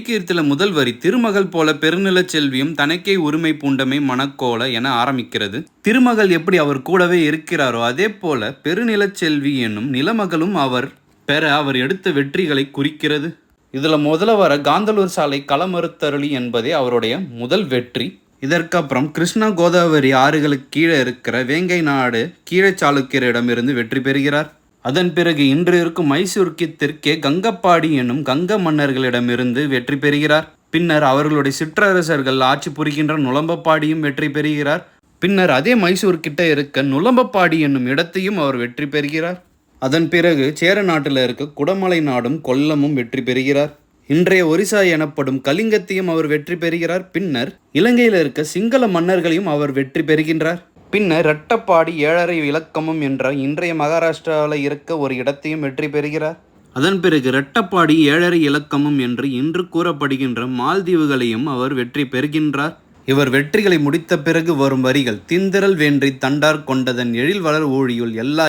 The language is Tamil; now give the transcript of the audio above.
மெய்கீர்த்தில முதல் வரி திருமகள் போல பெருநிலச் செல்வியும் தனக்கே உரிமை பூண்டமை மணக்கோல என ஆரம்பிக்கிறது. திருமகள் எப்படி அவர் கூடவே இருக்கிறாரோ அதே போல பெருநிலச் செல்வி என்னும் நிலமகளும் அவர் பெற அவர் எடுத்த வெற்றிகளை குறிக்கிறது. இதுல முதல்ல வர காந்தலூர் சாலை களமறுத்தருளி என்பதே அவருடைய முதல் வெற்றி. இதற்கப்புறம் கிருஷ்ணா கோதாவரி ஆறுகளுக்கு கீழே இருக்கிற வேங்கை நாடு கீழே சாளுக்கியரிடமிருந்து வெற்றி பெறுகிறார். அதன் பிறகு இன்று இருக்கும் மைசூருக்கு தெற்கே கங்கப்பாடி என்னும் கங்க மன்னர்களிடமிருந்து வெற்றி பெறுகிறார். பின்னர் அவர்களுடைய சிற்றரசர்கள் ஆட்சி புரிகின்ற நுளம்பப்பாடியும் வெற்றி பெறுகிறார். பின்னர் அதே மைசூர் கிட்ட இருக்க நுளம்பப்பாடி என்னும் இடத்தையும் அவர் வெற்றி பெறுகிறார். அதன் பிறகு சேர நாட்டில் இருக்க குடமலை நாடும் கொல்லமும் வெற்றி பெறுகிறார். இன்றைய ஒரிசா எனப்படும் கலிங்கத்தையும் அவர் வெற்றி பெறுகிறார். பின்னர் இலங்கையில் இருக்க சிங்கள மன்னர்களையும் அவர் வெற்றி பெறுகின்றார். பின்னர் இரட்டப்பாடி ஏழரை இலக்கமும் என்ற இன்றைய மகாராஷ்டிராவில் இருக்க ஒரு இடத்தையும் வெற்றி பெறுகிறார். அதன் பிறகு இரட்டப்பாடி ஏழரை இலக்கமும் என்று இன்று கூறப்படுகின்ற மால்தீவுகளையும் அவர் வெற்றி பெறுகின்றார். இவர் வெற்றிகளை முடித்த பிறகு வரும் வரிகள் திந்திரல் வேன்றி தண்டார் கொண்டதன் எழில் வளர் ஊழியுள் எல்லா